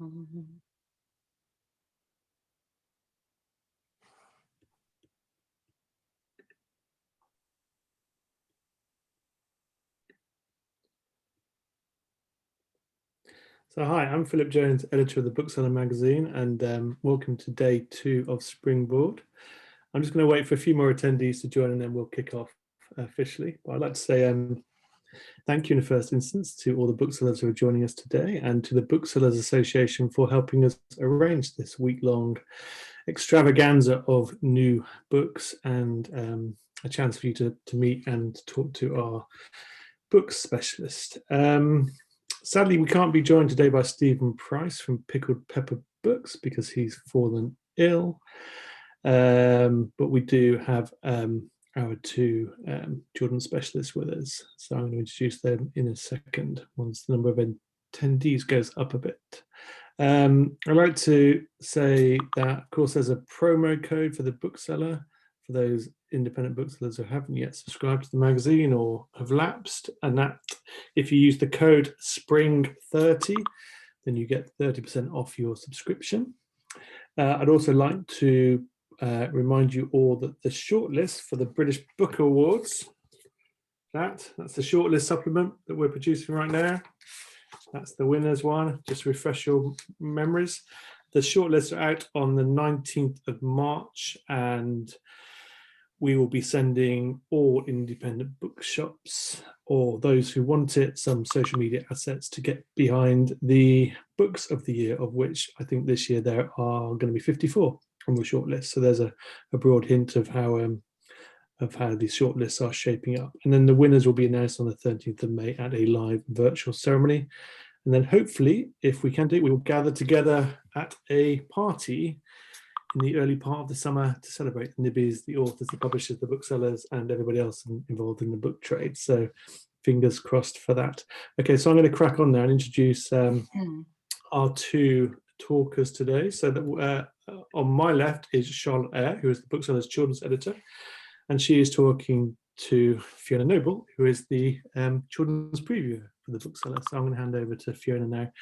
So hi, I'm Philip Jones, editor of the Bookseller magazine, and welcome to day 2 of Springboard. I'm just going to wait for a few more attendees to join and then we'll kick off officially. But I'd like to say thank you in the first instance to all the booksellers who are joining us today, and to the Booksellers Association for helping us arrange this week-long extravaganza of new books and a chance for you to meet and talk to our book specialist. Sadly, we can't be joined today by Stephen Price from Pickled Pepper Books because he's fallen ill. But we do have our 2 children's specialists with us. So I'm going to introduce them in a second once the number of attendees goes up a bit. I'd like to say that, of course, there's a promo code for the bookseller for those independent booksellers who haven't yet subscribed to the magazine or have lapsed, and that if you use the code SPRING30 then you get 30% off your subscription. I'd also like to remind you all that the shortlist for the British Book Awards, that's the shortlist supplement that we're producing right now. That's the winners one, just to refresh your memories. The shortlists are out on the 19th of March, and we will be sending all independent bookshops or those who want it some social media assets to get behind the books of the year, of which I think this year there are going to be 54 on the shortlist. So there's a broad hint of how these shortlists are shaping up. And then the winners will be announced on the 13th of May at a live virtual ceremony. And then hopefully, if we can do it, we will gather together at a party in the early part of the summer to celebrate the nibbies, the authors, the publishers, the booksellers, and everybody else involved in the book trade. So fingers crossed for that. Okay, so I'm going to crack on now and introduce our 2 talkers today. So that on my left is Charlotte Eyre, who is the Bookseller's children's editor, and she is talking to Fiona Noble, who is the children's previewer for the Bookseller. So I'm going to hand over to Fiona now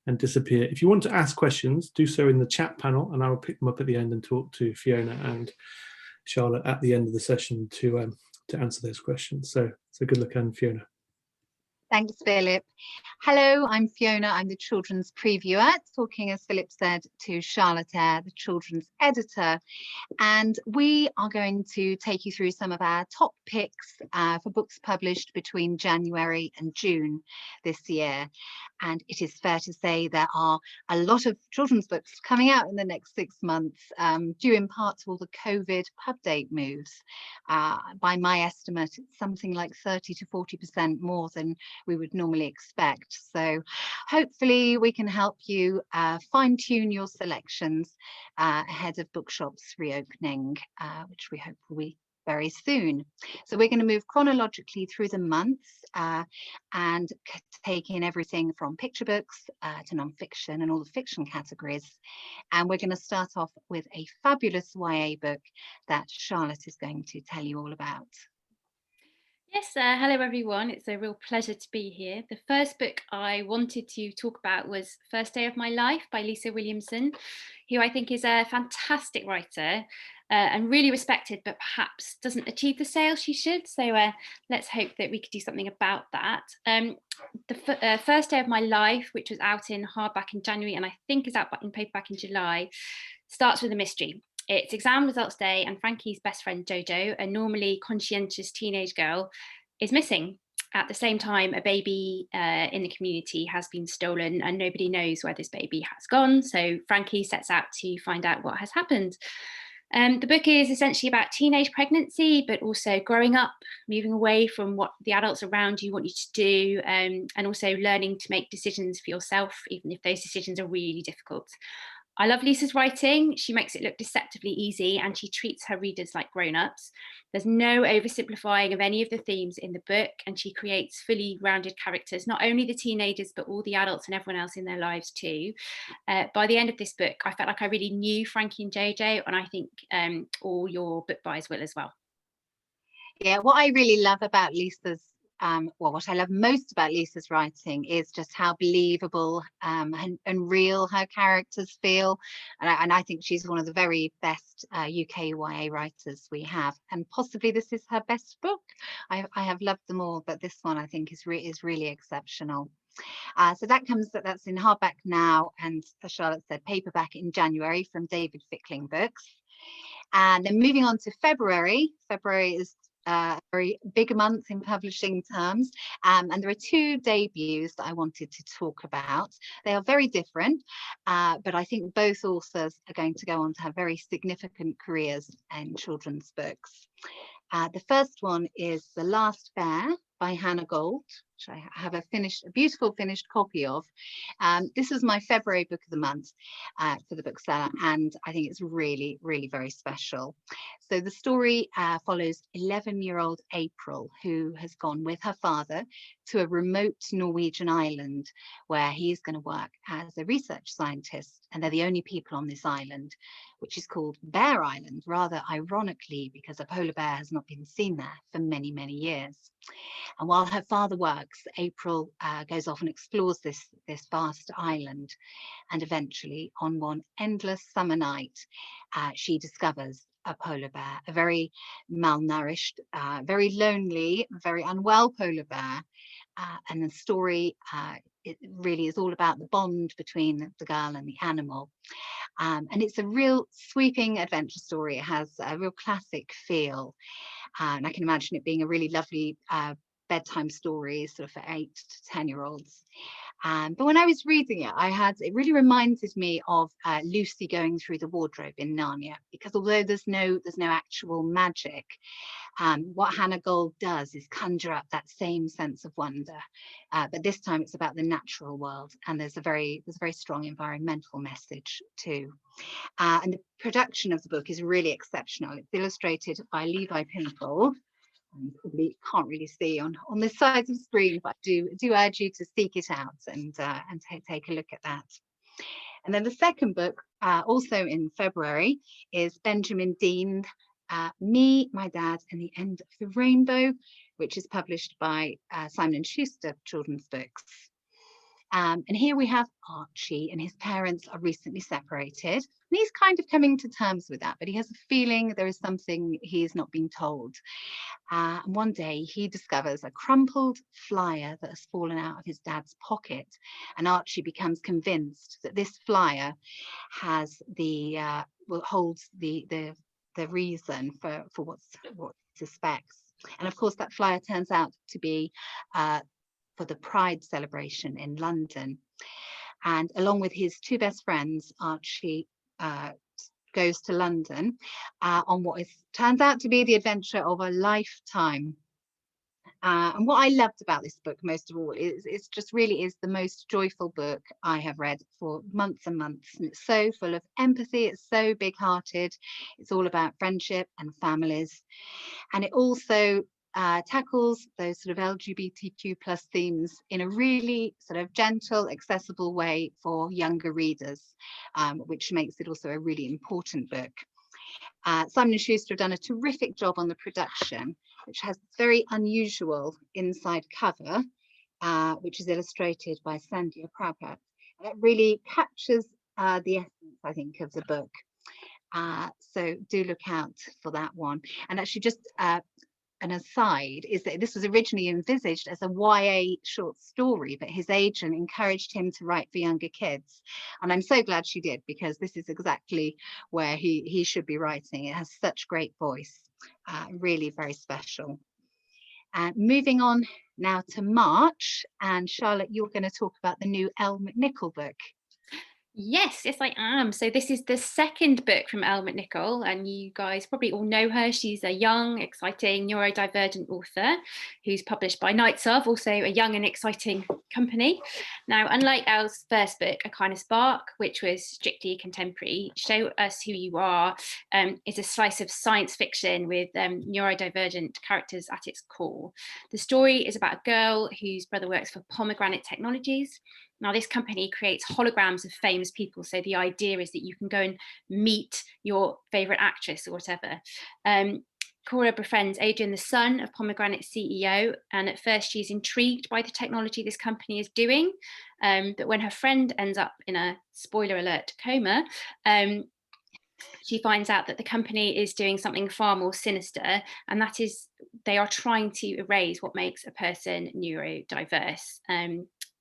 and disappear. If you want to ask questions, do so in the chat panel, and I will pick them up at the end and talk to Fiona and Charlotte at the end of the session to answer those questions. So good luck, and Fiona. Thanks, Philip. Hello, I'm Fiona. I'm the children's previewer, talking, as Philip said, to Charlotte Eyre, the children's editor. And we are going to take you through some of our top picks for books published between January and June this year. And it is fair to say there are a lot of children's books coming out in the next 6 months, due in part to all the COVID pub date moves. By my estimate, it's something like 30 to 40% more than we would normally expect. So hopefully we can help you fine-tune your selections ahead of bookshops reopening, which we hope will be very soon. So we're going to move chronologically through the months and take in everything from picture books to non-fiction and all the fiction categories. And we're going to start off with a fabulous YA book that Charlotte is going to tell you all about. Yes, hello everyone. It's a real pleasure to be here. The first book I wanted to talk about was First Day of My Life by Lisa Williamson, who I think is a fantastic writer and really respected, but perhaps doesn't achieve the sales she should. So let's hope that we could do something about that. The First Day of My Life, which was out in hardback in January and I think is out in paperback in July, starts with a mystery. It's exam results day and Frankie's best friend Jojo, a normally conscientious teenage girl, is missing. At the same time, a baby in the community has been stolen and nobody knows where this baby has gone. So Frankie sets out to find out what has happened. The book is essentially about teenage pregnancy, but also growing up, moving away from what the adults around you want you to do, and also learning to make decisions for yourself, even if those decisions are really difficult. I love Lisa's writing. She makes it look deceptively easy and she treats her readers like grown-ups. There's no oversimplifying of any of the themes in the book, and she creates fully rounded characters, not only the teenagers, but all the adults and everyone else in their lives too. By the end of this book, I felt like I really knew Frankie and Jojo, and I think all your book buyers will as well. Yeah, what I really love about Lisa's well, what I love most about Lisa's writing is just how believable and real her characters feel. And I think she's one of the very best UK YA writers we have. And possibly this is her best book. I have loved them all, but this one I think is really exceptional. So that's in hardback now, and as Charlotte said, paperback in January from David Fickling Books. And then moving on to February. February is a very big month in publishing terms, and there are two debuts that I wanted to talk about. They are very different, but I think both authors are going to go on to have very significant careers in children's books. The first one is The Last Fair by Hannah Gold, which I have a beautiful finished copy of. This was my February book of the month for the bookseller, and I think it's really very special. So the story follows 11-year-old April, who has gone with her father to a remote Norwegian island where he's going to work as a research scientist, and they're the only people on this island, which is called Bear Island, rather ironically, because a polar bear has not been seen there for many years. And while her father works, April goes off and explores this vast island, and eventually on one endless summer night she discovers a polar bear, a very malnourished, very lonely, very unwell polar bear. And the story, it really is all about the bond between the girl and the animal. And it's a real sweeping adventure story. It has a real classic feel. And I can imagine it being a really lovely bedtime story, sort of for 8 to 10-year-olds. But when I was reading it, it really reminded me of Lucy going through the wardrobe in Narnia, because although there's no actual magic, what Hannah Gold does is conjure up that same sense of wonder, but this time it's about the natural world, and there's a very strong environmental message too. And the production of the book is really exceptional. It's illustrated by Levi Pinfold. You probably can't really see on this side of the screen, but I do urge you to seek it out and take a look at that. And then the second book, also in February, is Benjamin Dean, Me, My Dad, and the End of the Rainbow, which is published by Simon & Schuster Children's Books. And here we have Archie, and his parents are recently separated. And he's kind of coming to terms with that, but he has a feeling there is something he's not been told. And one day he discovers a crumpled flyer that has fallen out of his dad's pocket, and Archie becomes convinced that this flyer has holds the reason for what he suspects. And of course that flyer turns out to be for the Pride celebration in London. And along with his two best friends, Archie goes to London on what turns out to be the adventure of a lifetime. And what I loved about this book most of all is it's just really is the most joyful book I have read for months and months. And it's so full of empathy, it's so big-hearted, it's all about friendship and families. And it also tackles those sort of LGBTQ+ themes in a really sort of gentle, accessible way for younger readers, which makes it also a really important book. Simon & Schuster have done a terrific job on the production, which has very unusual inside cover, which is illustrated by Sandia Prabhat. And it really captures the essence, I think, of the book. So do look out for that one. And actually just an aside is that this was originally envisaged as a YA short story, but his agent encouraged him to write for younger kids. And I'm so glad she did, because this is exactly where he should be writing. It has such great voice, really very special. Moving on now to March, and Charlotte, you're going to talk about the new Elle McNicoll book. Yes, I am. So this is the second book from Elle McNicoll, and you guys probably all know her. She's a young, exciting neurodivergent author who's published by Knights of, also a young and exciting company. Now, unlike Elle's first book, A Kind of Spark, which was strictly contemporary, Show Us Who You Are is a slice of science fiction with neurodivergent characters at its core. The story is about a girl whose brother works for Pomegranate Technologies. Now, this company creates holograms of famous people. So the idea is that you can go and meet your favorite actress or whatever. Cora befriends Adrian, the son of Pomegranate CEO, and at first she's intrigued by the technology this company is doing, but when her friend ends up in a, spoiler alert, coma, she finds out that the company is doing something far more sinister, and that is they are trying to erase what makes a person neurodiverse.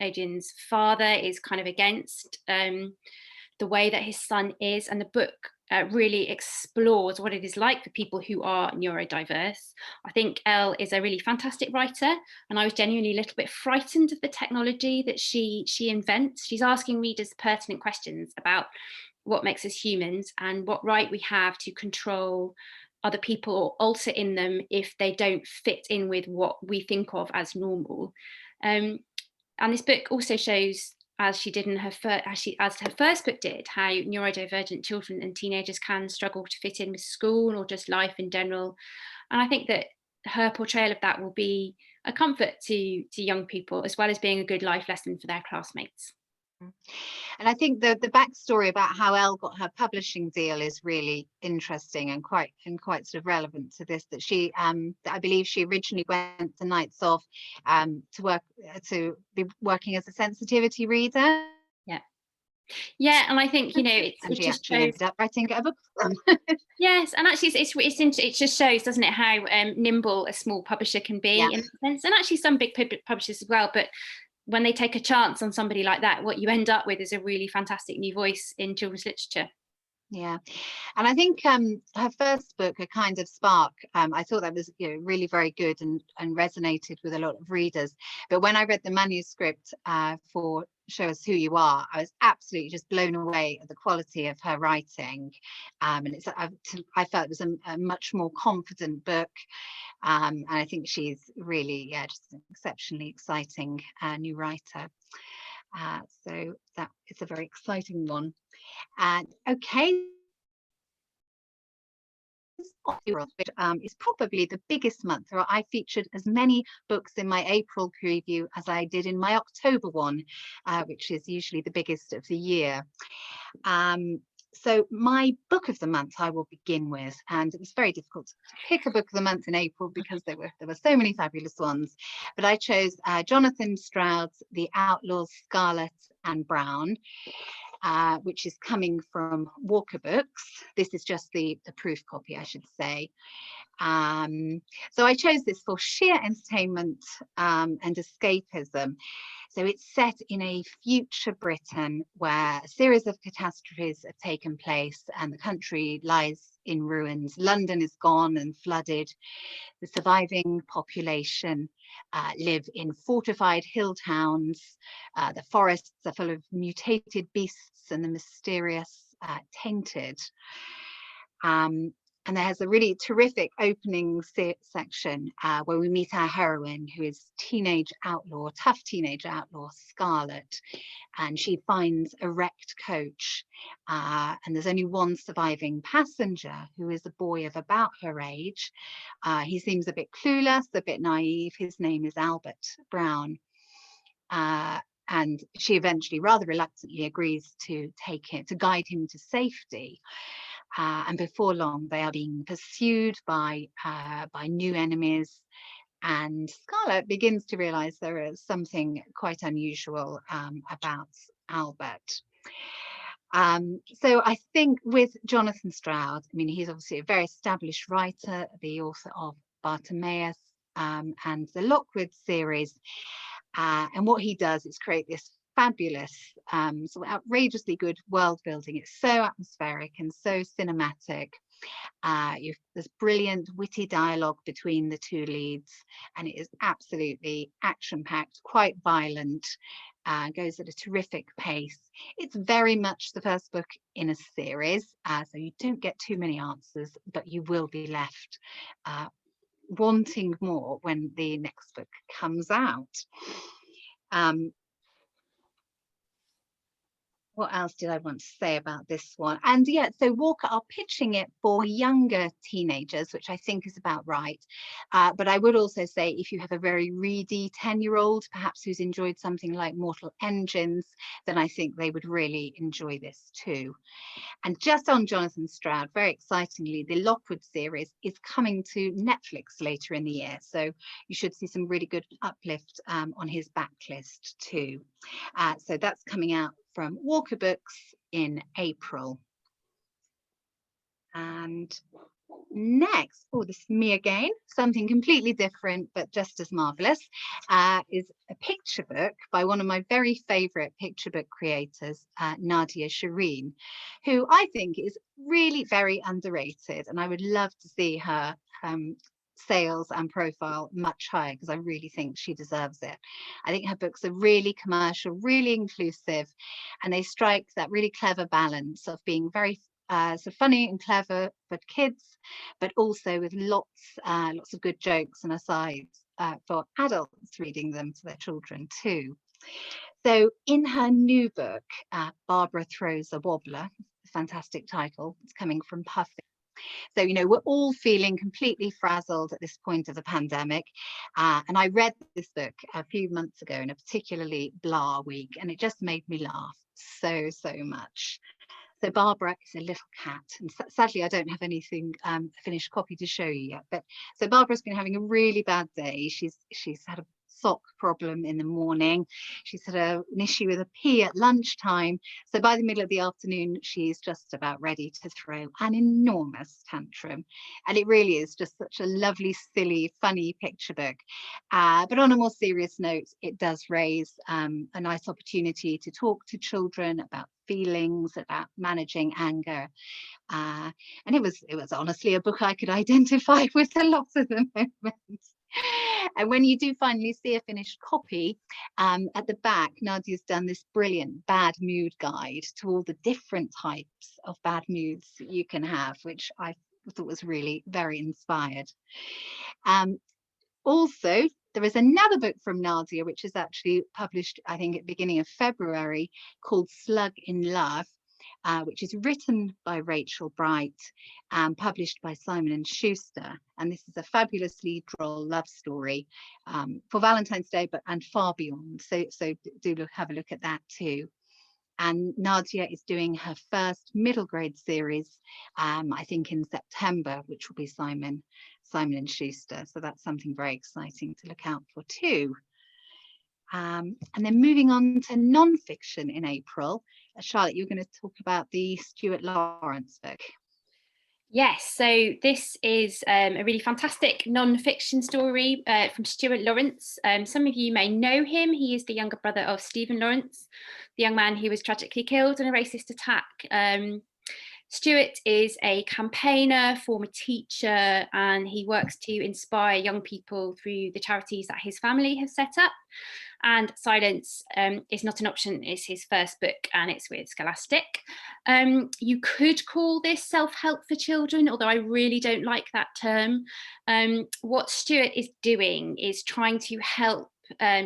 Adrian's father is kind of against the way that his son is, and the book really explores what it is like for people who are neurodiverse. I think Elle is a really fantastic writer, and I was genuinely a little bit frightened of the technology that she invents. She's asking readers pertinent questions about what makes us humans and what right we have to control other people or alter in them if they don't fit in with what we think of as normal. And this book also shows, as she did in her first book did, how neurodivergent children and teenagers can struggle to fit in with school or just life in general. And I think that her portrayal of that will be a comfort to young people, as well as being a good life lesson for their classmates. And I think the backstory about how Elle got her publishing deal is really interesting and quite sort of relevant to this. That she, I believe, she originally went the nights off to be working as a sensitivity reader. Yeah, and I think, you know, it just shows, ended up writing a book. Yes, and actually it just shows, doesn't it, how nimble a small publisher can be in that sense, and actually some big publishers as well. But when they take a chance on somebody like that, what you end up with is a really fantastic new voice in children's literature. Yeah, and I think her first book, A Kind of Spark, I thought that was, you know, really very good and resonated with a lot of readers. But when I read the manuscript for Show Us Who You Are, I was absolutely just blown away at the quality of her writing, and I felt it was a much more confident book. And I think she's really, just an exceptionally exciting new writer. So that is a very exciting one. And okay, is probably the biggest month where I featured as many books in my April preview as I did in my October one, which is usually the biggest of the year. So my book of the month I will begin with, and it was very difficult to pick a book of the month in April because there were so many fabulous ones, but I chose Jonathan Stroud's The Outlaws, Scarlet and Browne, which is coming from Walker Books. This is just the proof copy, I should say. So I chose this for sheer entertainment and escapism. So it's set in a future Britain where a series of catastrophes have taken place and the country lies in ruins. London is gone and flooded. The surviving population live in fortified hill towns. The forests are full of mutated beasts and the mysterious tainted. And there has a really terrific opening section where we meet our heroine, who is tough teenage outlaw, Scarlett. And she finds a wrecked coach. And there's only one surviving passenger, who is a boy of about her age. He seems a bit clueless, a bit naive. His name is Albert Browne. And she eventually, rather reluctantly, agrees to guide him to safety. And before long, they are being pursued by new enemies. And Scarlett begins to realize there is something quite unusual about Albert. So I think with Jonathan Stroud, I mean, he's obviously a very established writer, the author of Bartimaeus and the Lockwood series. And what he does is create this fabulous, so outrageously good world building. It's so atmospheric and so cinematic. There's brilliant, witty dialogue between the two leads, and it is absolutely action-packed, quite violent, goes at a terrific pace. It's very much the first book in a series, so you don't get too many answers, but you will be left wanting more when the next book comes out. What else did I want to say about this one? And yeah, so Walker are pitching it for younger teenagers, which I think is about right. But I would also say if you have a very ready 10-year-old, perhaps who's enjoyed something like Mortal Engines, then I think they would really enjoy this too. And just on Jonathan Stroud, very excitingly, the Lockwood series is coming to Netflix later in the year. So you should see some really good uplift on his backlist too. So that's coming out from Walker Books in April. And next, oh, this is me again, something completely different, but just as marvelous, is a picture book by one of my very favorite picture book creators, Nadia Shireen, who I think is really very underrated. And I would love to see her sales and profile much higher, because I really think she deserves it. I think her books are really commercial, really inclusive, and they strike that really clever balance of being very so funny and clever for kids, but also with lots of good jokes and asides for adults reading them to their children too. So in her new book, Barbara Throws a Wobbler, a fantastic title, it's coming from Puffy. So, you know, we're all feeling completely frazzled at this point of the pandemic. And I read this book a few months ago in a particularly blah week, and it just made me laugh so much. So Barbara is a little cat, and sadly I don't have anything a finished copy to show you yet. But so Barbara's been having a really bad day. She's had a sock problem in the morning. She's had an issue with a pee at lunchtime. So by the middle of the afternoon, she's just about ready to throw an enormous tantrum. And it really is just such a lovely, silly, funny picture book. But on a more serious note, it does raise a nice opportunity to talk to children about feelings, about managing anger. And it was honestly a book I could identify with a lot of the moments. And when you do finally see a finished copy, at the back, Nadia's done this brilliant bad mood guide to all the different types of bad moods that you can have, which I thought was really very inspired. Also, there is another book from Nadia, which is actually published, I think, at the beginning of February, called Slug in Love, which is written by Rachel Bright and published by Simon & Schuster. And this is a fabulously droll love story for Valentine's Day, and far beyond. So do have a look at that too. And Nadia is doing her first middle grade series, I think in September, which will be Simon & Schuster. So that's something very exciting to look out for too. And then moving on to non-fiction in April, Charlotte, you're going to talk about the Stuart Lawrence book. Yes, so this is a really fantastic non-fiction story from Stuart Lawrence. Some of you may know him. He is the younger brother of Stephen Lawrence, the young man who was tragically killed in a racist attack. Stuart is a campaigner, former teacher, and he works to inspire young people through the charities that his family has set up. And Silence is Not an Option is his first book, and it's with Scholastic. You could call this self-help for children, although I really don't like that term. What Stuart is doing is trying to help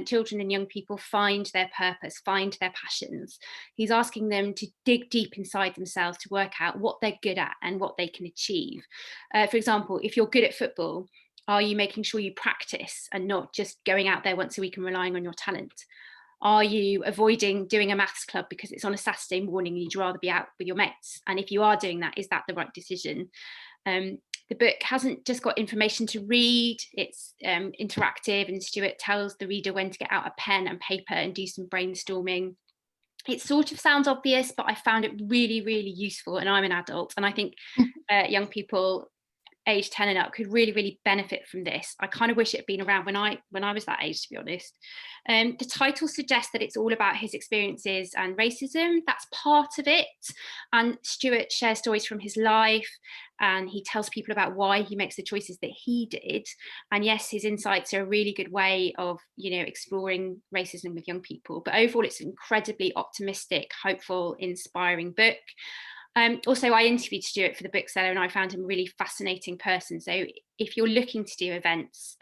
children and young people find their purpose, find their passions. He's asking them to dig deep inside themselves to work out what they're good at and what they can achieve. For example, if you're good at football, are you making sure you practice and not just going out there once a week and relying on your talent? Are you avoiding doing a maths club because it's on a Saturday morning and you'd rather be out with your mates? And if you are doing that, is that the right decision? The book hasn't just got information to read, it's interactive, and Stuart tells the reader when to get out a pen and paper and do some brainstorming. It sort of sounds obvious, but I found it really, really useful, and I'm an adult, and I think young people age 10 and up could really benefit from this. I kind of wish it had been around when I was that age, to be honest. The title suggests that it's all about his experiences and racism. That's part of it. And Stuart shares stories from his life, and he tells people about why he makes the choices that he did. And yes, his insights are a really good way of, exploring racism with young people. But overall, it's an incredibly optimistic, hopeful, inspiring book. Also, I interviewed Stuart for the Bookseller, and I found him a really fascinating person. So if you're looking to do events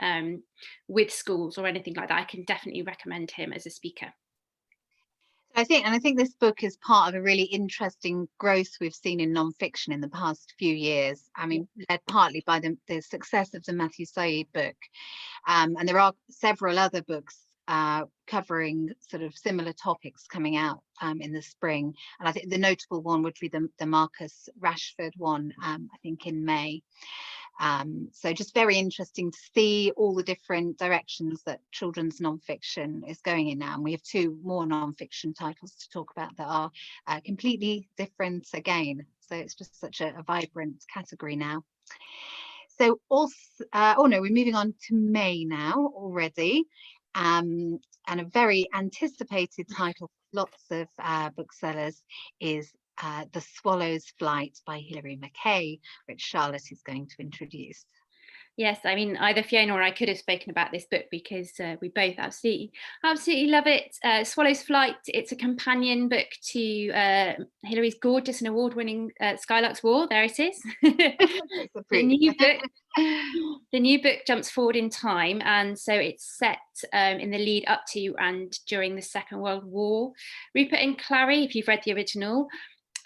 with schools or anything like that, I can definitely recommend him as a speaker. I think this book is part of a really interesting growth we've seen in non-fiction in the past few years. I mean, led partly by the success of the Matthew Said book. And there are several other books covering sort of similar topics coming out in the spring. And I think the notable one would be the Marcus Rashford one, I think in May. So just very interesting to see all the different directions that children's non-fiction is going in now. And we have two more non-fiction titles to talk about that are completely different again. So it's just such a vibrant category now. So also, oh no, we're moving on to May now already. And a very anticipated title for lots of booksellers is The Swallow's Flight by Hilary McKay, which Charlotte is going to introduce. Yes, I mean, either Fiona or I could have spoken about this book because we both absolutely love it. Swallow's Flight, it's a companion book to Hilary's gorgeous and award-winning Skylark's War. There it is. The new book jumps forward in time, and so it's set in the lead up to and during the Second World War. Rupert and Clare, if you've read the original,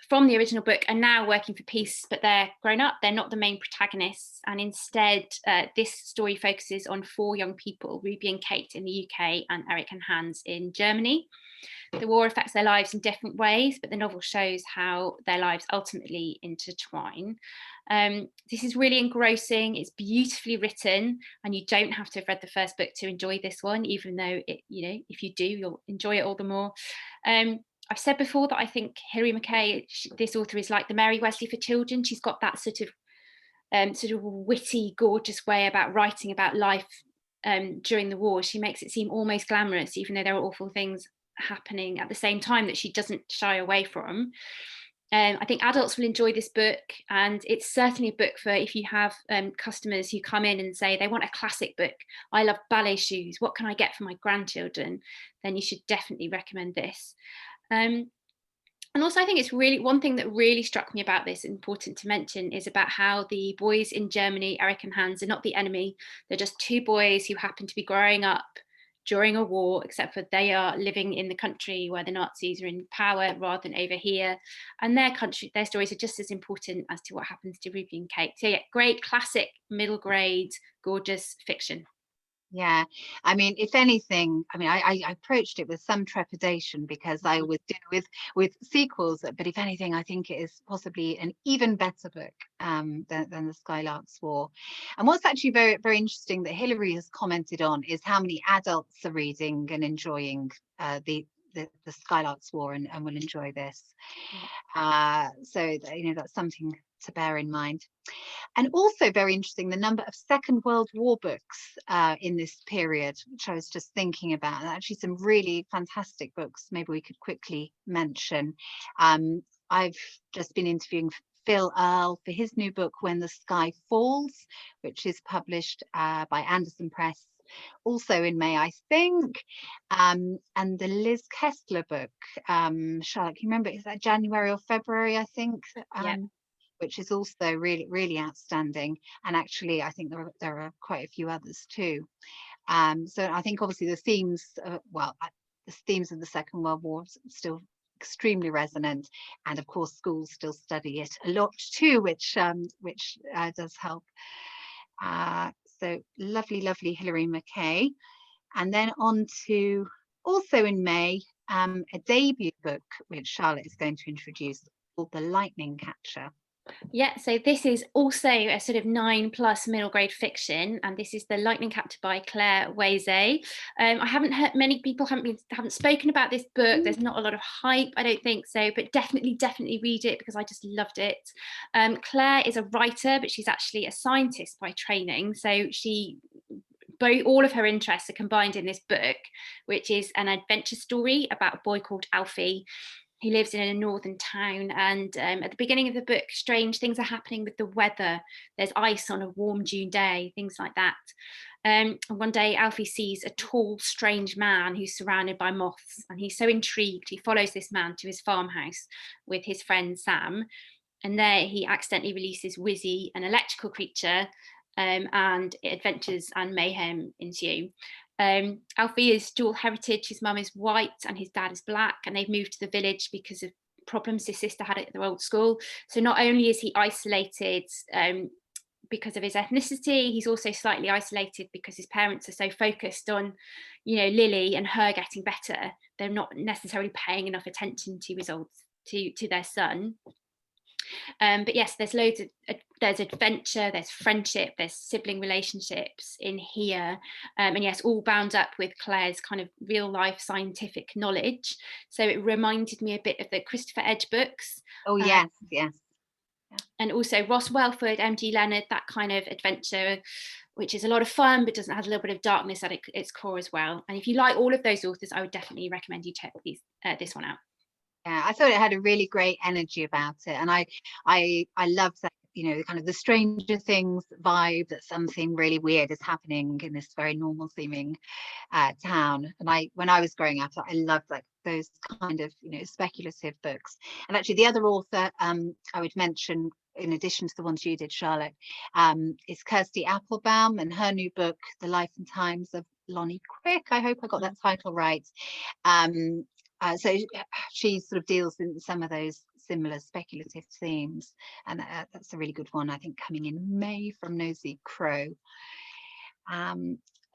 from the original book, are now working for peace, but they're grown up. They're not the main protagonists. And instead, this story focuses on four young people, Ruby and Kate in the UK and Eric and Hans in Germany. The war affects their lives in different ways, but the novel shows how their lives ultimately intertwine. This is really engrossing. It's beautifully written, and you don't have to have read the first book to enjoy this one, even though it, if you do, you'll enjoy it all the more. I've said before that I think Hilary McKay, this author, is like the Mary Wesley for children. She's got that sort of witty, gorgeous way about writing about life during the war. She makes it seem almost glamorous, even though there are awful things happening at the same time that she doesn't shy away from. I think adults will enjoy this book, and it's certainly a book for if you have customers who come in and say they want a classic book. I love ballet shoes. What can I get for my grandchildren? Then you should definitely recommend this. And also I think it's really, one thing that really struck me about this, important to mention, is about how the boys in Germany, Eric and Hans, are not the enemy. They're just two boys who happen to be growing up during a war, except for they are living in the country where the Nazis are in power rather than over here. And their stories are just as important as to what happens to Ruby and Kate. So yeah, great classic middle grade, gorgeous fiction. Yeah, I mean, if anything, I mean, I approached it with some trepidation because I always do with sequels. But if anything, I think it is possibly an even better book than the Skylark's War. And what's actually very, very interesting that Hilary has commented on is how many adults are reading and enjoying the Skylark's War and will enjoy this. So that's something to bear in mind. And also very interesting, the number of Second World War books in this period, which I was just thinking about. And actually some really fantastic books maybe we could quickly mention. I've just been interviewing Phil Earle for his new book, When the Sky Falls, which is published by Anderson Press also in May, I think. And the Liz Kessler book, Charlotte, can you remember, is that January or February, I think? Yeah. Which is also really, really outstanding. And actually, I think there are quite a few others too. So I think obviously the themes, the themes of the Second World War still extremely resonant, and of course schools still study it a lot too, which does help. So lovely, lovely Hilary McKay. And then on to, also in May, a debut book which Charlotte is going to introduce, called The Lightning Catcher. Yeah, so this is also a sort of 9+ middle grade fiction, and this is The Lightning Catcher by Clare Weze. I haven't heard, many people haven't spoken about this book. There's not a lot of hype, I don't think so, but definitely read it because I just loved it. Clare is a writer, but she's actually a scientist by training, so all of her interests are combined in this book, which is an adventure story about a boy called Alfie. He lives in a northern town, and at the beginning of the book, strange things are happening with the weather. There's ice on a warm June day, things like that. And one day, Alfie sees a tall, strange man who's surrounded by moths, and he's so intrigued, he follows this man to his farmhouse with his friend Sam. And there he accidentally releases Weze, an electrical creature, and adventures and mayhem ensue. Althea's dual heritage, his mum is white and his dad is black, and they've moved to the village because of problems his sister had at their old school. So not only is he isolated because of his ethnicity, he's also slightly isolated because his parents are so focused on, Lily and her getting better. They're not necessarily paying enough attention to results to their son. But yes, there's loads of there's adventure, there's friendship, there's sibling relationships in here, and yes, all bound up with Clare's kind of real life scientific knowledge. So it reminded me a bit of the Christopher Edge books. Oh yes, yes. And also Ross Welford, M.G. Leonard, that kind of adventure, which is a lot of fun, but doesn't have a little bit of darkness at its core as well. And if you like all of those authors, I would definitely recommend you check this one out. Yeah, I thought it had a really great energy about it, and I love that, kind of the Stranger Things vibe, that something really weird is happening in this very normal seeming town. And when I was growing up, I loved like those kind of speculative books. And actually the other author I would mention, in addition to the ones you did, Charlotte, is Kirsty Applebaum, and her new book, The Life and Times of Lonnie Quick. I hope I got that title right. So she sort of deals in some of those similar speculative themes, and that's a really good one, I think, coming in May from Nosy Crow.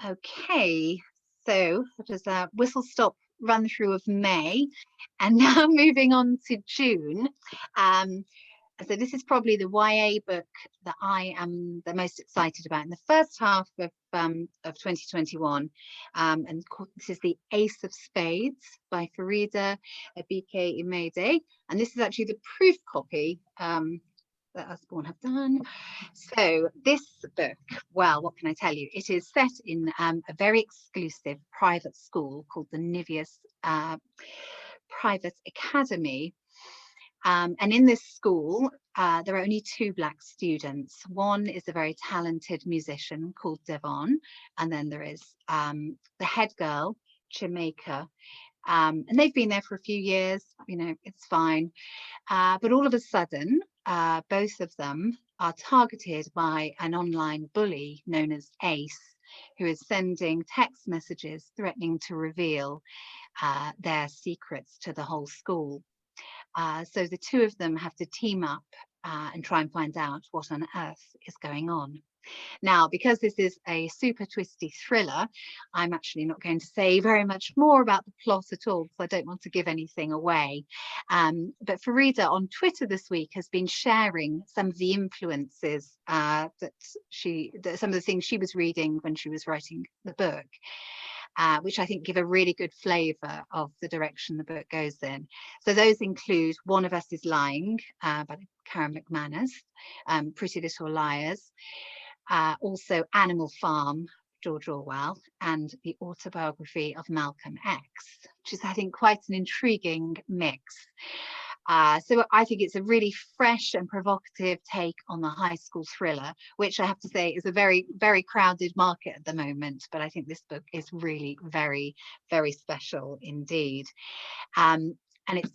Okay, so that was a whistle-stop run through of May, and now moving on to June. So this is probably the YA book that I am the most excited about in the first half of 2021, and this is The Ace of Spades by Faridah, Àbíké-Iyimede, and this is actually the proof copy that Usborne have done. So this book, well, what can I tell you? It is set in a very exclusive private school called the Nivius Private Academy. And in this school, there are only 2 Black students. One is a very talented musician called Devon, and then there is the head girl, Jamaica. And they've been there for a few years, it's fine. But all of a sudden, both of them are targeted by an online bully known as Ace, who is sending text messages threatening to reveal their secrets to the whole school. So the 2 of them have to team up and try and find out what on earth is going on. Now, because this is a super twisty thriller, I'm actually not going to say very much more about the plot at all, because I don't want to give anything away. But Faridah on Twitter this week has been sharing some of the influences some of the things she was reading when she was writing the book. Which I think give a really good flavour of the direction the book goes in. So those include One of Us is Lying by Karen McManus, Pretty Little Liars, also Animal Farm, George Orwell, and the autobiography of Malcolm X, which is, I think, quite an intriguing mix. So I think it's a really fresh and provocative take on the high school thriller, which I have to say is a very, very crowded market at the moment. But I think this book is really very, very special indeed. And it's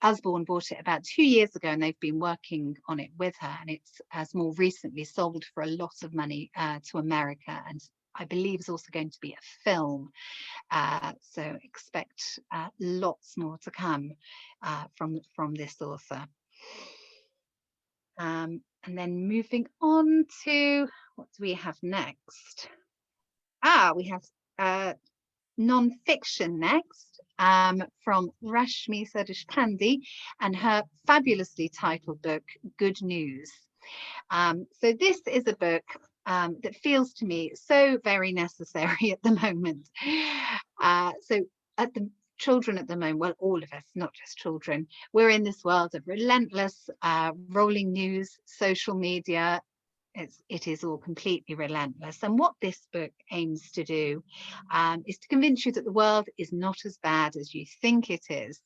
Usborne bought it about 2 years ago, and they've been working on it with her. And it has more recently sold for a lot of money to America, and I believe is also going to be a film. So expect lots more to come from this author. And then moving on to, what do we have next? We have non-fiction next, from Rashmi Sardeshpande and her fabulously titled book, Good News. So this is a book that feels to me so very necessary at the moment. So at the children at the moment, well, all of us, not just children, we're in this world of relentless rolling news, social media. It is all completely relentless. And what this book aims to do is to convince you that the world is not as bad as you think it is.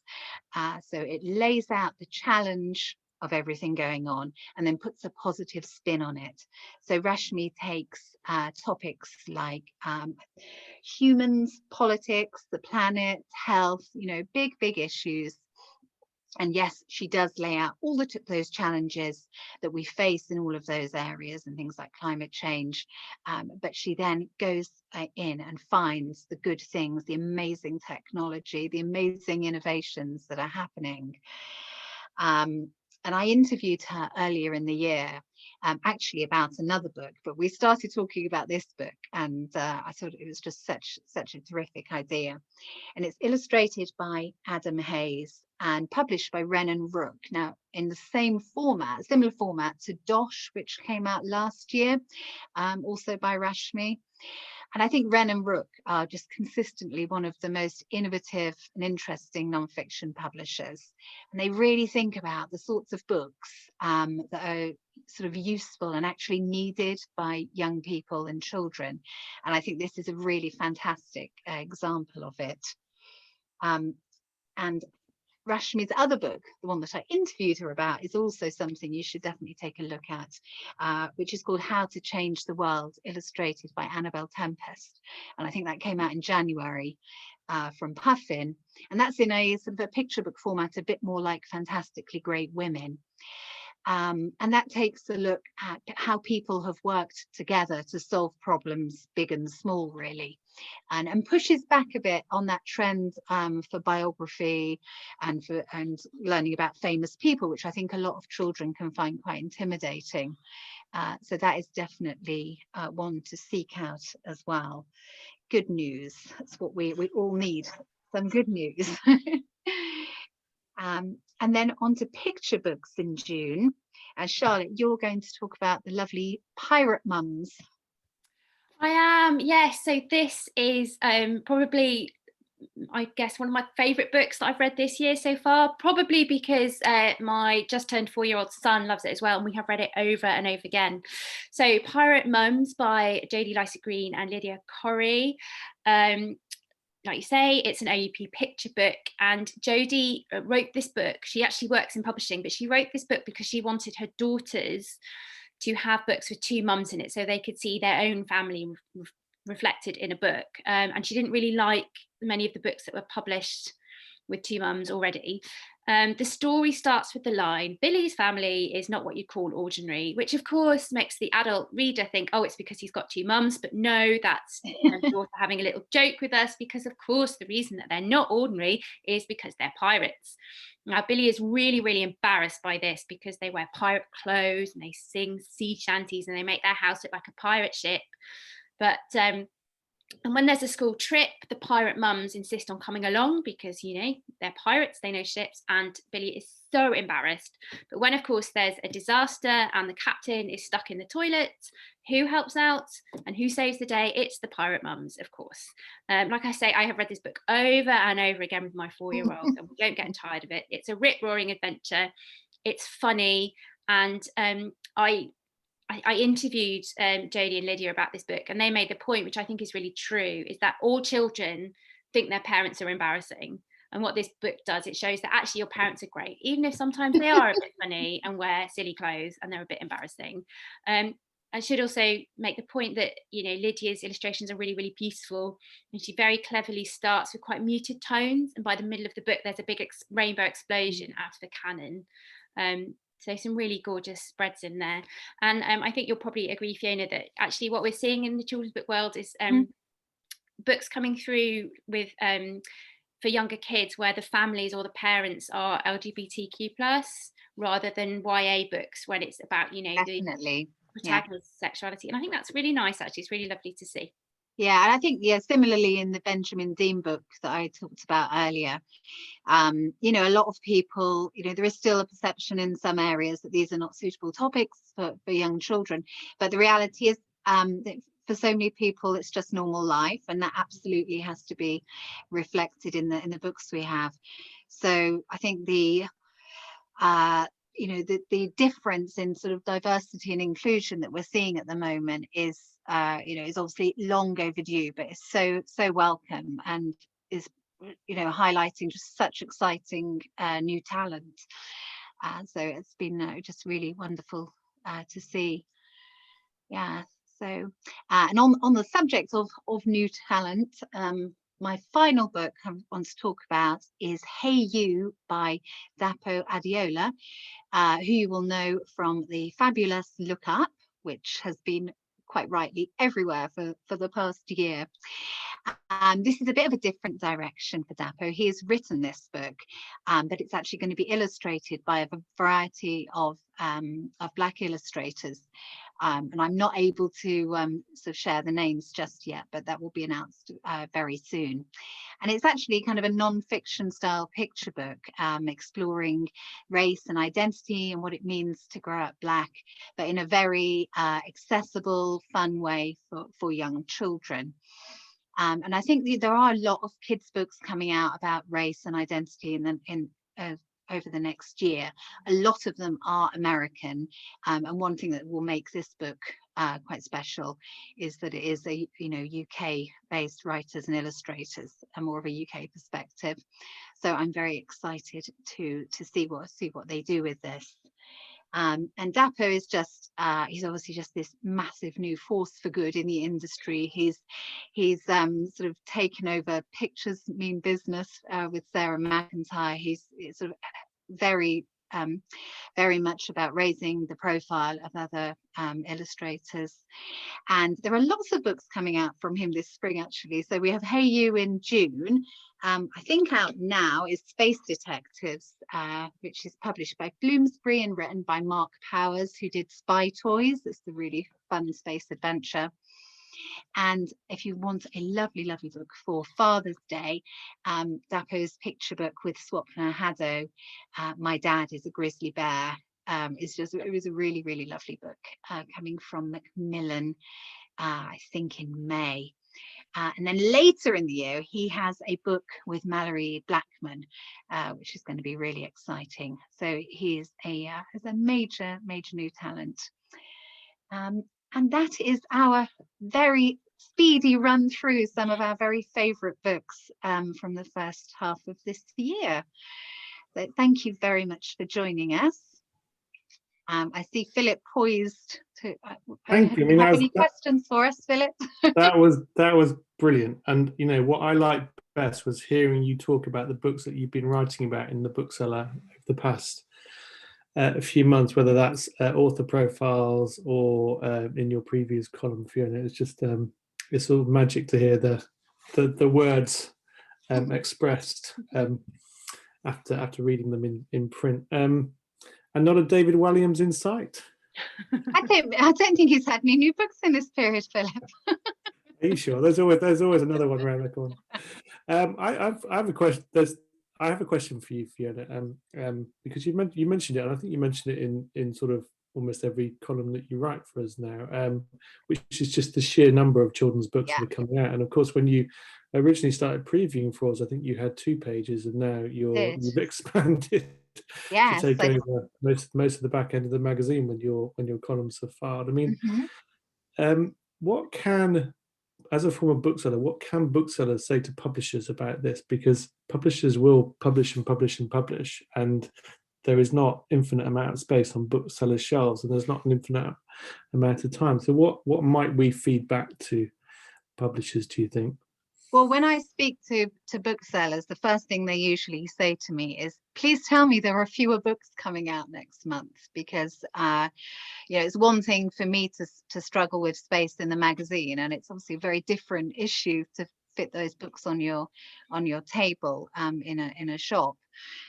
So it lays out the challenge of everything going on and then puts a positive spin on it. So Rashmi takes topics like humans, politics, the planet, health, big issues, And yes, she does lay out all those challenges that we face in all of those areas and things like climate change. But she then goes in and finds the good things, the amazing technology, the amazing innovations that are happening. And I interviewed her earlier in the year, actually about another book, but we started talking about this book, and I thought it was just such a terrific idea. And it's illustrated by Adam Hayes and published by Wren and Rook. Now, in the same format, similar format to Dosh, which came out last year, also by Rashmi. And I think Wren and Rook are just consistently one of the most innovative and interesting non-fiction publishers. And they really think about the sorts of books that are sort of useful and actually needed by young people and children. And I think this is a really fantastic example of it. And Rashmi's other book, the one that I interviewed her about, is also something you should definitely take a look at, which is called How to Change the World, illustrated by Annabelle Tempest. And I think that came out in January from Puffin. And that's in a sort of a picture book format, a bit more like Fantastically Great Women. And that takes a look at how people have worked together to solve problems big and small, really, and pushes back a bit on that trend for biography and learning about famous people, which I think a lot of children can find quite intimidating. So that is definitely one to seek out as well. Good news. That's what we all need, some good news. And then on to picture books in June. And Charlotte, you're going to talk about the lovely Pirate Mums. I am, yes. So this is probably, I guess, one of my favourite books that I've read this year so far, probably because my just turned 4-year-old son loves it as well, and we have read it over and over again. So Pirate Mums by Jodie Lycett-Green and Lydia Corrie. Like you say, it's an OUP picture book, and Jodie wrote this book. She actually works in publishing, but she wrote this book because she wanted her daughters to have books with two mums in it, so they could see their own family reflected in a book. And she didn't really like many of the books that were published with two mums already. The story starts with the line, Billy's family is not what you'd call ordinary, which of course makes the adult reader think, oh, it's because he's got two mums. But no, that's the author having a little joke with us, because of course the reason that they're not ordinary is because they're pirates. Now, Billy is really, really embarrassed by this, because they wear pirate clothes and they sing sea shanties and they make their house look like a pirate ship. But and when there's a school trip, the pirate mums insist on coming along because, you know, they're pirates, they know ships, and Billy is so embarrassed. But when, of course, there's a disaster and the captain is stuck in the toilet, who helps out and who saves the day? It's the pirate mums, of course. Like I say, I have read this book over and over again with my 4-year-old, and we don't get tired of it. It's a rip-roaring adventure. It's funny, and I interviewed Jodie and Lydia about this book, and they made the point, which I think is really true, is that all children think their parents are embarrassing. And what this book does, it shows that actually your parents are great, even if sometimes they are a bit funny and wear silly clothes and they're a bit embarrassing. I should also make the point that, you know, Lydia's illustrations are really, really beautiful, and she very cleverly starts with quite muted tones, and by the middle of the book there's a big rainbow explosion out of the cannon. So some really gorgeous spreads in there. And I think you'll probably agree, Fiona, that actually what we're seeing in the children's book world is books coming through with for younger kids where the families or the parents are LGBTQ+, rather than YA books when it's about, you know, Definitely. the protagonist's sexuality. And I think that's really nice, actually. It's really lovely to see. Yeah, and I think, similarly in the Benjamin Dean book that I talked about earlier, you know, a lot of people, you know, there is still a perception in some areas that these are not suitable topics for young children. But the reality is that for so many people, it's just normal life, and that absolutely has to be reflected in the books we have. So I think the you know, the difference in sort of diversity and inclusion that we're seeing at the moment is, you know, is obviously long overdue, but it's so welcome, and is, you know, highlighting just such exciting new talent. So it's been just really wonderful to see. Yeah. So and on the subject of new talent, my final book I want to talk about is Hey You by Dapo Adeola, who you will know from the fabulous Look Up, which has been quite rightly everywhere for the past year. This is a bit of a different direction for Dapo. He has written this book, but it's actually going to be illustrated by a variety of Black illustrators. And I'm not able to sort of share the names just yet, but that will be announced very soon. And it's actually kind of a non-fiction style picture book, exploring race and identity and what it means to grow up Black, but in a very accessible, fun way for young children. And I think there are a lot of kids' books coming out about race and identity over the next year. A lot of them are American, and one thing that will make this book quite special is that it is a UK-based writers and illustrators, and more of a UK perspective. So I'm very excited to see what they do with this. And Dapo is just he's obviously just this massive new force for good in the industry. He's sort of taken over Pictures Mean Business with Sarah McIntyre. He's sort of very much about raising the profile of other illustrators. And there are lots of books coming out from him this spring, actually. So we have Hey You in June. I think out now is Space Detectives, which is published by Bloomsbury and written by Mark Powers, who did Spy Toys. It's a really fun space adventure. And if you want a lovely, lovely book for Father's Day, Dapo's picture book with Swapna Haddo, My Dad is a Grizzly Bear, it was a really, really lovely book coming from Macmillan, I think in May. And then later in the year, he has a book with Mallory Blackman, which is going to be really exciting. So he is a major new talent. And that is our very speedy run through some of our very favourite books from the first half of this year. So thank you very much for joining us. I see Philip poised to. Thank you. Have any questions for us, Philip? that was brilliant. And you know what I liked best was hearing you talk about the books that you've been writing about in the Bookseller over the past a few months, whether that's author profiles or in your previous column, Fiona. It's just it's sort of magic to hear the words expressed after reading them in print. And not a David Walliams in sight. I don't think he's had any new books in this period, Philip. Are you sure? There's always another one around the corner. I have a question. I have a question for you, Fiona, because you mentioned it, and I think you mentioned it in sort of almost every column that you write for us now, which is just the sheer number of children's books that are coming out. And of course, when you originally started previewing for us, I think you had 2 pages, and now you've expanded to take over most of the back end of the magazine when your columns are filed. I mean, what can, as a former bookseller, what can booksellers say to publishers about this? Because publishers will publish and publish and publish, and there is not infinite amount of space on booksellers' shelves, and there's not an infinite amount of time. So what might we feed back to publishers, do you think? Well, when I speak to booksellers, the first thing they usually say to me is, please tell me there are fewer books coming out next month, because it's one thing for me to struggle with space in the magazine, and it's obviously a very different issue to fit those books on your table in a shop.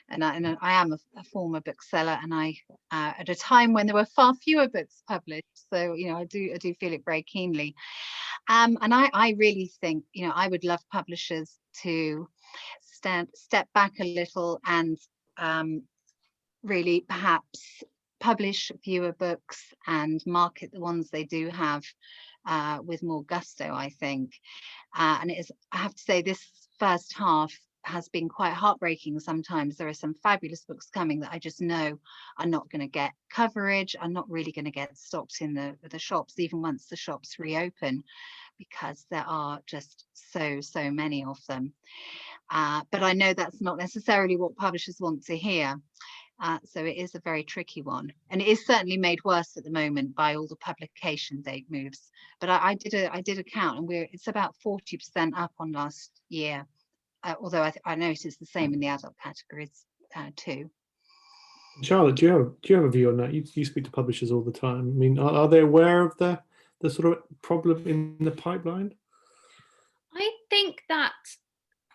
And I am a former bookseller, and I at a time when there were far fewer books published, so I do feel it very keenly. And I really think I would love publishers to step back a little and really perhaps publish fewer books and market the ones they do have with more gusto, I think. And I have to say, this first half has been quite heartbreaking sometimes. There are some fabulous books coming that I just know are not going to get coverage, are not really going to get stocked in the shops, even once the shops reopen, because there are just so many of them. But I know that's not necessarily what publishers want to hear. So it is a very tricky one, and it is certainly made worse at the moment by all the publication date moves. But I did a count, and it's about 40% up on last year. Although I noticed the same in the adult categories too. Charlotte, do you have a view on that? You speak to publishers all the time. I mean, are they aware of the sort of problem in the pipeline? I think that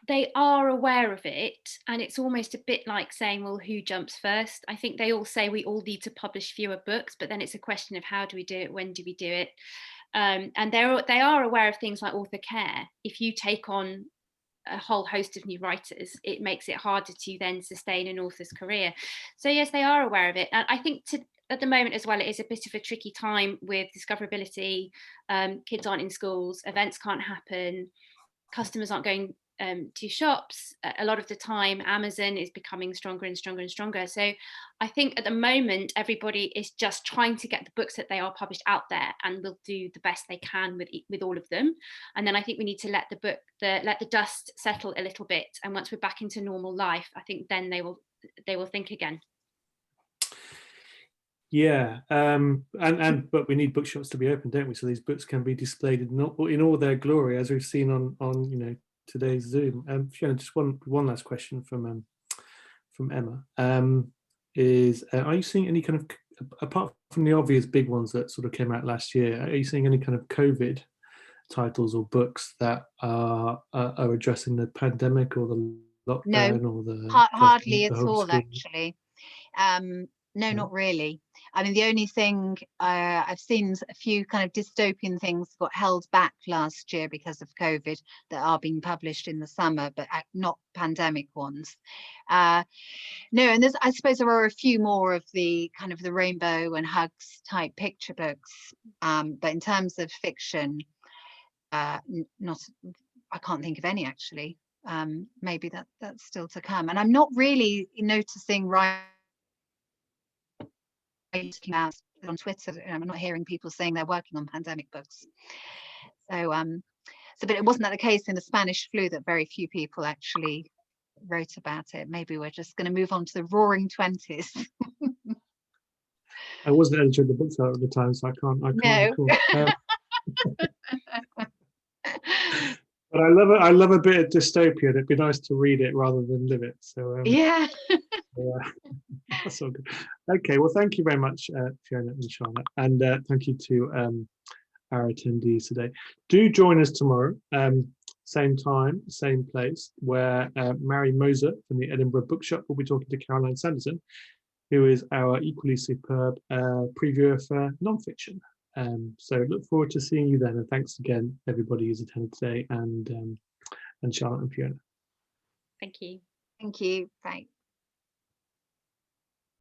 they are aware of it, and it's almost a bit like saying, well, who jumps first? I think they all say we all need to publish fewer books, but then it's a question of how do we do it, when do we do it? And they are aware of things like author care. If you take on a whole host of new writers, it makes it harder to then sustain an author's career. So yes, they are aware of it. And I think at the moment as well, it is a bit of a tricky time with discoverability. Kids aren't in schools, events can't happen, customers aren't going to shops. A lot of the time Amazon is becoming stronger and stronger and stronger. So I think at the moment everybody is just trying to get the books that they are published out there, and will do the best they can with all of them. And then I think we need to let the dust settle a little bit, and once we're back into normal life, I think then they will think again. Yeah, but we need bookshops to be open, don't we? So these books can be displayed in all their glory, as we've seen on today's Zoom. Fiona, just one last question from Emma. Are you seeing any kind of, apart from the obvious big ones that sort of came out last year, are you seeing any kind of COVID titles or books that are addressing the pandemic or the lockdown? No, or the hardly at the all, homeschool? actually. No, not really. I mean, the only thing I've seen a few kind of dystopian things got held back last year because of COVID that are being published in the summer, but not pandemic ones. No, and I suppose there are a few more of the kind of the rainbow and hugs type picture books. But in terms of fiction, I can't think of any actually. Maybe that's still to come. And I'm not really noticing out on Twitter. I'm not hearing people saying they're working on pandemic books. So but it wasn't that the case in the Spanish flu that very few people actually wrote about it. Maybe we're just going to move on to the roaring 20s. I wasn't editor of the Bookseller at the time, so I can't recall. But I love a bit of dystopia. It'd be nice to read it rather than live it. So yeah. That's all good. Okay, well, thank you very much, Fiona and Charlotte, and thank you to our attendees today. Do join us tomorrow, same time, same place, where Mary Moser from the Edinburgh Bookshop will be talking to Caroline Sanderson, who is our equally superb previewer for non-fiction. So look forward to seeing you then, and thanks again everybody who's attended today, and Charlotte and Fiona. Thank you. Thank you. Bye.